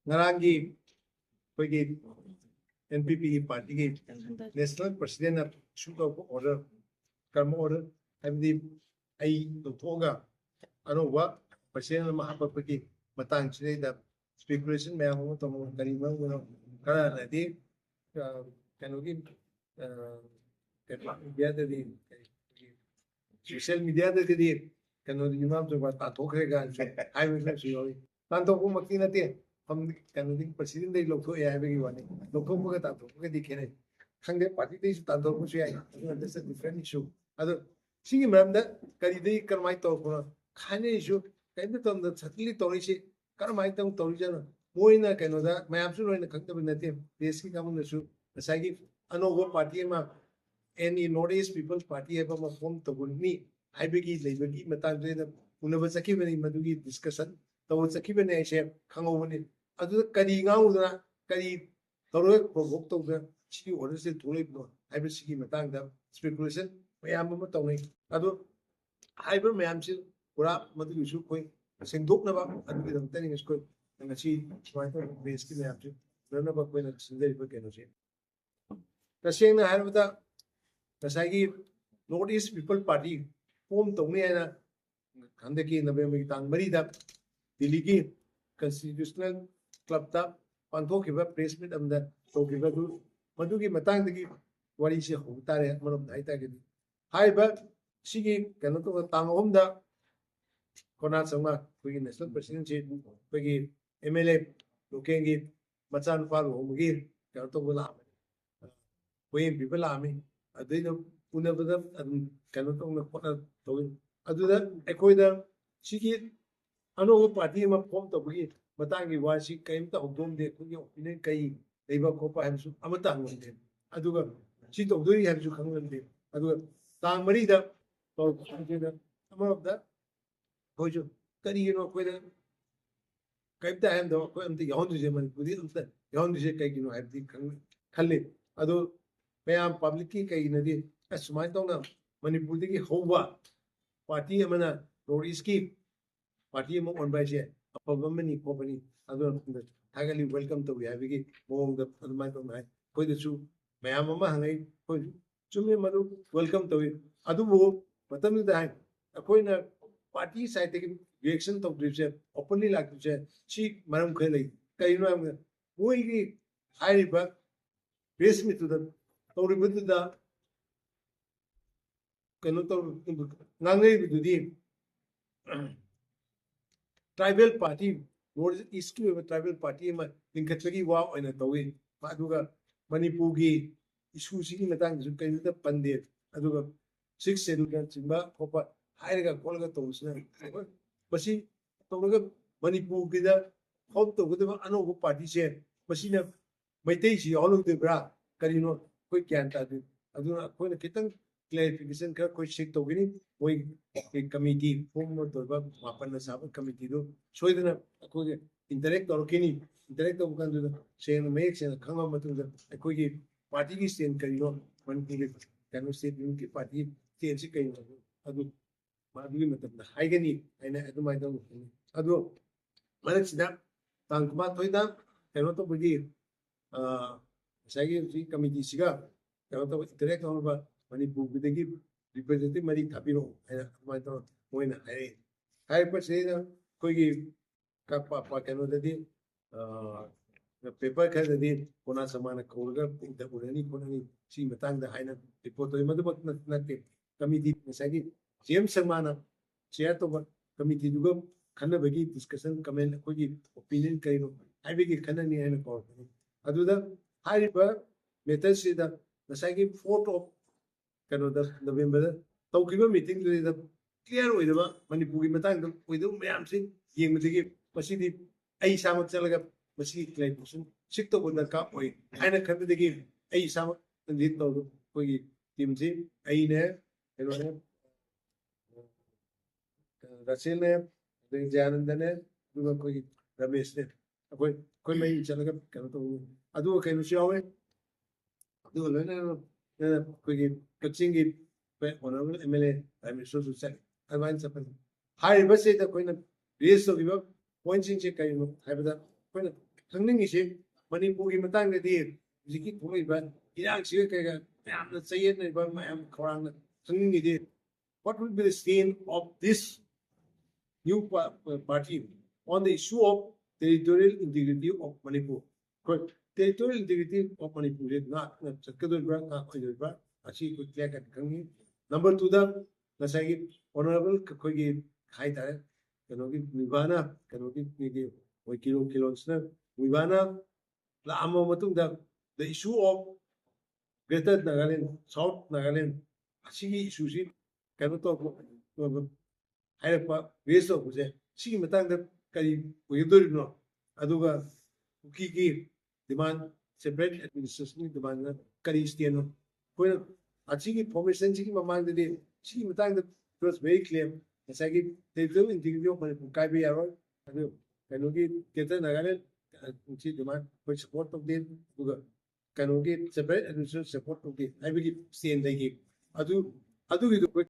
ngarangi koigi NPP party national president of shoot of order karma order hamdi ai thoga anoba president mahapapaki matang chile da speculation me ho to kari ma no kara na di kanogi media de social media de di kanogi imam to ba to khega ai me so yo tanto ko makti na ti हम कहीं president दे लोग तो ये भी वाले लोगों को कहता तो क्या दिखे नहीं खंडे पार्टी दे इस तांदो कुछ है that's a different issue other Singh ma'am दा करी दे करमाई तो कोना खाने issue कहीं भी तो अंदर छतली तोड़ी से करमाई तो तोड़ी जाना वो ही ना कहनो दा मैं आपसे रोने खंडे बने थे देश की काम नशु ऐसा कि अनोगो पार्टी में any Northeast People's Party है पर फॉर्म तो बुनी हाई बेगी लेबगी मतान जे ना उन्हें बस की बनी मधुगी discussion तो वो सकी बने ऐसे खाओ बने अदु करी गाँव उधर करी तोरे प्रोवोक तो उधर ची ऑर्डर से थोड़े बनो हाई बेसी की मतान दा speculation मैं आम में तो नहीं अदु हाई पर मैं आमसे पूरा मधु इशू कोई सिंधुक ना बाप अदु के दंते नहीं इसको नची स्वाइन तो बेस की मैं आमसे नरना बाप कोई ना सिंधरी पर कहना चाहिए तस्वीर में हाई बता तस्वीर north east people party form तो नहीं है ना खाने की नवंबर की तांग मरी दा दिल्ली की constitutional club ता पांथो के बाद प्रेस मीट अंदर तो के बाद मधु की मतांग की वाली से होता है मतलब नहीं था कि हाई बट सिगी कहना तो तांग ओम दा कोना संगा कोई नेशनल प्रेसिडेंट जी कोई एमएलए लोकेंगी मचान फाल होगी कहना तो बोला कोई पीपल आमी अदे तो उन्हें बता कहना तो मैं कोना तो अदुदा एकोइदा सिगी अनोगो पार्टी में फॉर्म तबगी मतांगी वासी कईमता होदोम दे कुगी ओपिनियन कई लेबा कोपा हमसु अमता होंदे अदुगा सी तोदोरी हमसु खंगनदे अदुगा तांग मरी दा तो जेदा अमरबदा कोजो करीनो कोइदा कईमता हम दो कोई अमते यहोंदु जे मन कुदी अमता यहोंदु जे कईगिनो हबदी खल्ले अदु मैं पब्लिक की कई नदी असुमाय तोना मणिपुर की होवा पार्टी अमना नॉर्थ ईस्ट की पार्टी में ऑन बाय से अफब मनी कोपनी अदो थागली वेलकम तो वी हैवी की मोंग द अदमाय तो नाय कोई दसु मयाम अमा हंगई कोई चुमे मदु वेलकम तो अदु वो मतम द है कोई ना पार्टी साइड के रिएक्शन तो दिसे ओपनली लाग दिसे सी मरम खले कई नो वो की हाई बा बेस में तो तौरी बद दा कनो तो नांगई बिदुदी ट्राइबल पार्टी नॉर्थ ईस्ट की ट्राइबल पार्टी में लिंकत्वगी वा ओइना तौई अदुगा मणिपुर की इशू सिगी मतंग जु कइनता पंदे अदुगा 6 शेड्यूल का चिंबा खोपा हाइरगा कोलगा तौसना बसी तौरगा मणिपुर की दा होप तो गुदबा अनोबो पार्टी से बसीना मैतै सि हलुदेब्रा करिनो कोई ज्ञान तादु अदुना कोइना कितंग क्लैरिफिकेशन का कोई चेक तो गनी कोई कमिटी फॉर्म तोबा मापन साब कमिटी दो सोइदना कोई इंटरेक्ट और केनी इंटरेक्ट तो बकन दो सेन मेक सेन खंगा मतुंग कोई की पार्टी की स्टैंड करिनो मन की कैनो स्टेट की पार्टी स्टैंड से कई अदु मादुगी मतलब हाइगनी आइना अदु माइ दो अदु मलक सिदा तांगमा थोइदा कैनो तो बगी साइगी कमिटी सिगा कैनो तो इंटरेक्ट होबा मणिपुर की रिप्रेजेंटेटिव मरी थापिरो है माइ तो मोइना है पर से कोई का पा कैनो ददी पेपर का ददी कोना समान कोरगा द उरनी कोनी सी मतंग द हाइना रिपोर्ट तो मदबक नते कमिटी सगी जेम शर्माना चेयर तो कमिटी दुगो खन्ना बगी डिस्कशन कमेंट कोई ओपिनियन कइनो हाइबेगी खन्ना नि हैन को अदुदा हाइबा मेथड से द सगी फोटो कनो द नवंबर तौकिबा मीटिंग द क्लियर होइदबा मणिपुर की मतंग द होइदो मैम से येंगमदिगी मसीदी आई सामक चलगा मसी क्लैरिफिकेशन सिक तो बंद का होई आइना खबदिगी आई सामक लीड तो कोई टीम से आई ने हेलो ने रसेल ने जयानंद ने दुगा कोई रमेश ने कोई कोई मैं चलगा कनो तो अदु कइनो सियावे अदु लेने कोई कचिंग की honourable MLA minister Suse advice अपन हाई बस से कोई ना रेस तो गिव पॉइंट्स इन चेक कइनो हाइबदा कोई ना ꯈꯪꯅꯤꯡꯉꯤꯁꯤ ꯃꯅꯤꯄꯨꯔꯒꯤ ꯃꯇꯥꯡꯗꯗꯤ ꯍꯧꯖꯤꯛꯀꯤ ꯊꯣꯛꯂꯤꯕ ꯏꯔꯥꯡꯁꯤꯒ ꯀꯩꯒ ꯃꯌꯥꯝꯅ ꯆꯌꯦꯠꯅꯔꯤꯕ ꯃꯌꯥꯝ ꯈꯧꯔꯥꯡꯅ ꯈꯪꯅꯤꯡꯉꯤꯗꯤ what will be the stand of this new party on the issue of territorial integrity of Manipur. Because territorial integrity of Manipur is not Number two, the honorable Kakogi Haida, Kanogi Nivana, Kanogi Kilonsna, Nivana, La Amo Matunda, the issue of Greater Nagaland, South Nagaland, Asigi Sushi, Kanoto, ꯍꯥꯏꯔꯛꯄ race ꯇꯧꯕꯁꯦ ꯁꯤꯒꯤ ꯃꯇꯥꯡꯗ ꯀꯔꯤ ꯑꯣꯏꯒꯗꯧꯔꯤꯕꯅꯣ ꯑꯗꯨꯒ ꯀꯨꯀꯤꯒꯤ ꯗꯤꯃꯥꯟ separate ꯑꯦꯗꯃꯤꯅꯤꯁꯇ꯭ꯔꯦꯁꯟꯒꯤ demand ꯀꯔꯤ ꯁ꯭ꯇꯦꯟꯅꯣ ꯑꯩꯈꯣꯏꯅ ꯑꯁꯤꯒꯤ ꯐꯣꯔꯃꯦꯁꯟꯁꯤꯒꯤ ꯃꯃꯥꯡꯗꯗꯤ ꯁꯤꯒꯤ ꯃꯇꯥꯡꯗ ꯏꯠ ꯋꯥꯁ ꯚꯦꯔꯤ ꯀ꯭ꯂꯤꯌꯔ ꯉꯁꯥꯏꯒꯤ ꯇꯦꯔꯤꯇꯣꯔꯤꯌꯦꯜ ꯏꯟꯇꯤꯒ꯭ꯔꯤꯇꯤ ꯑꯣꯐ ꯃꯅꯤꯄꯨꯔ ꯀꯥꯏꯕ ꯌꯥꯔꯣꯏ ꯑꯗꯨ ꯀꯩꯅꯣꯒꯤ ꯒ꯭ꯔꯦꯇꯔ ꯅꯥꯒꯥꯂꯦꯟ ꯁꯤ ꯗꯤꯃꯥꯟ ꯑꯩꯈꯣꯏ ꯁꯄꯣꯔꯠ ꯇꯧꯗꯦ ꯑꯗꯨꯒ ꯀꯩꯅꯣꯒꯤ ꯁꯦꯄꯔꯦꯠ ꯑꯦꯗꯃꯤꯅꯤꯁꯇ꯭ꯔꯦꯁꯟ ꯁꯄꯣꯔꯠ ꯇꯧꯗꯦ ꯍꯥꯏꯕꯒꯤ ꯁ꯭ꯇꯦꯟ ꯂꯩꯈꯤ ꯑꯗꯨꯒꯤꯗꯨ